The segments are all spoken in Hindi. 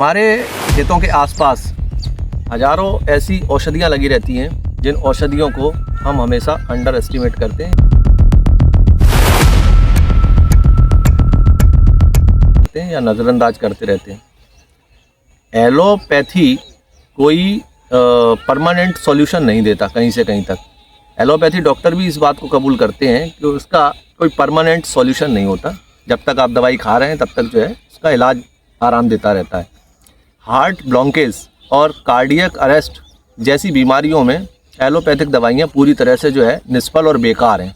हमारे खेतों के आसपास हजारों ऐसी औषधियाँ लगी रहती हैं जिन औषधियों को हम हमेशा अंडर एस्टिमेट करते हैं या नज़रअंदाज करते रहते हैं। एलोपैथी कोई परमानेंट सॉल्यूशन नहीं देता कहीं से कहीं तक। एलोपैथी डॉक्टर भी इस बात को कबूल करते हैं कि उसका कोई परमानेंट सॉल्यूशन नहीं होता। जब तक आप दवाई खा रहे हैं तब तक जो है उसका इलाज आराम देता रहता है। हार्ट ब्लॉकेज और कार्डियक अरेस्ट जैसी बीमारियों में एलोपैथिक दवाइयाँ पूरी तरह से जो है निष्फल और बेकार हैं।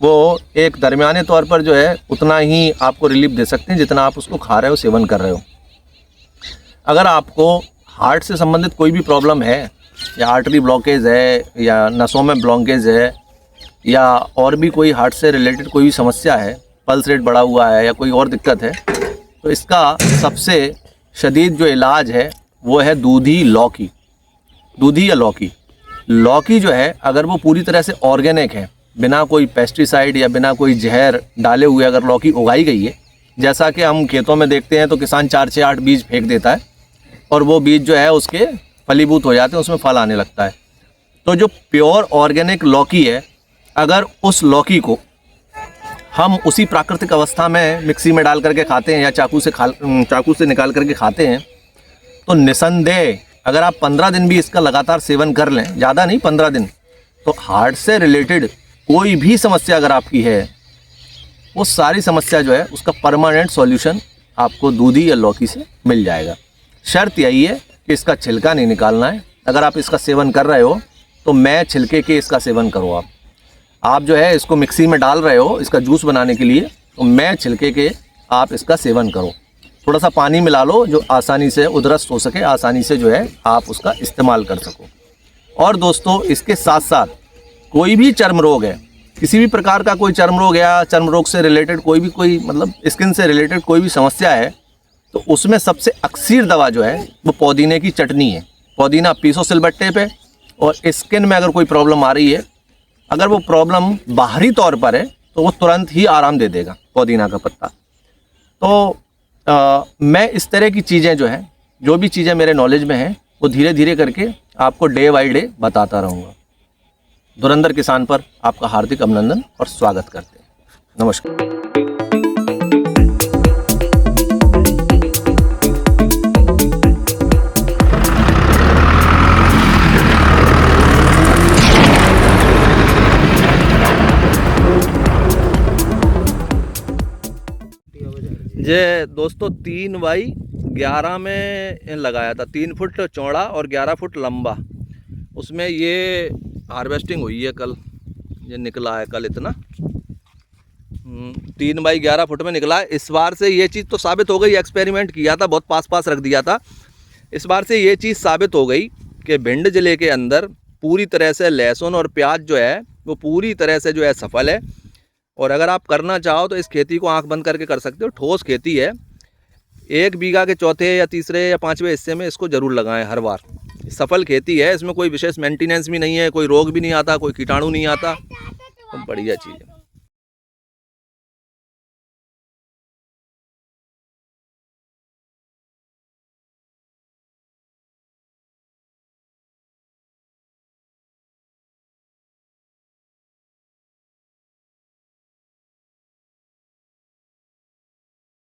वो एक दरमियाने तौर पर जो है उतना ही आपको रिलीफ दे सकते हैं जितना आप उसको खा रहे हो, सेवन कर रहे हो। अगर आपको हार्ट से संबंधित कोई भी प्रॉब्लम है या आर्टरी ब्लॉकेज है या नसों में ब्लॉकेज है या और भी कोई हार्ट से रिलेटेड कोई भी समस्या है, पल्स रेट बढ़ा हुआ है या कोई और दिक्कत है, तो इसका सबसे शदीद जो इलाज है वो है दूधी लौकी। दूधी या लौकी, लौकी जो है अगर वो पूरी तरह से ऑर्गेनिक है, बिना कोई पेस्टिसाइड या बिना कोई जहर डाले हुए अगर लौकी उगाई गई है, जैसा कि हम खेतों में देखते हैं तो किसान 4 से 8 बीज फेंक देता है और वो बीज जो है उसके फलीभूत हो जाते हैं, उसमें फल आने लगता है। तो जो प्योर ऑर्गेनिक लौकी है, अगर उस लौकी को हम उसी प्राकृतिक अवस्था में मिक्सी में डाल करके खाते हैं या चाकू से निकाल करके खाते हैं, तो निसंदेह अगर आप 15 दिन भी इसका लगातार सेवन कर लें, ज़्यादा नहीं 15 दिन, तो हार्ट से रिलेटेड कोई भी समस्या अगर आपकी है, वो सारी समस्या जो है उसका परमानेंट सॉल्यूशन आपको दूधी या लौकी से मिल जाएगा। शर्त यही है कि इसका छिलका नहीं निकालना है। अगर आप इसका सेवन कर रहे हो तो मैं छिलके के इसका सेवन करो। आप जो है इसको मिक्सी में डाल रहे हो इसका जूस बनाने के लिए, तो मैं छिलके के आप इसका सेवन करो। थोड़ा सा पानी मिला लो जो आसानी से उदरस्त हो सके, आसानी से जो है आप उसका इस्तेमाल कर सको। और दोस्तों, इसके साथ साथ कोई भी चर्म रोग है, किसी भी प्रकार का कोई चर्म रोग या चर्म रोग से रिलेटेड कोई मतलब स्किन से रिलेटेड कोई भी समस्या है, तो उसमें सबसे अक्सर दवा जो है वो पुदीने की चटनी है। पुदीना पीसो सिलबट्टे पे, और स्किन में अगर कोई प्रॉब्लम आ रही है, अगर वो प्रॉब्लम बाहरी तौर पर है तो वो तुरंत ही आराम दे देगा पुदीना का पत्ता। तो मैं इस तरह की चीज़ें जो हैं, जो भी चीज़ें मेरे नॉलेज में हैं, वो धीरे धीरे करके आपको डे बाई डे बताता रहूँगा। धुरंधर किसान पर आपका हार्दिक अभिनंदन और स्वागत करते हैं। नमस्कार। ये दोस्तों 3x11 में लगाया था, 3 फुट चौड़ा और 11 फुट लंबा। उसमें ये हार्वेस्टिंग हुई है कल, ये निकला है कल इतना 3x11 फुट में निकला है। इस बार से ये चीज़ तो साबित हो गई, एक्सपेरिमेंट किया था, बहुत पास रख दिया था। इस बार से ये चीज़ साबित हो गई कि भिंड ज़िले के अंदर पूरी तरह से लहसुन और प्याज जो है वो पूरी तरह से जो है सफल है। और अगर आप करना चाहो तो इस खेती को आंख बंद करके कर सकते हो। ठोस खेती है, 1 बीघा के चौथे या तीसरे या 5वें हिस्से में इसको ज़रूर लगाएं हर बार। सफल खेती है, इसमें कोई विशेष मेंटेनेंस भी नहीं है, कोई रोग भी नहीं आता, कोई कीटाणु नहीं आता, तो बढ़िया चीज़ है।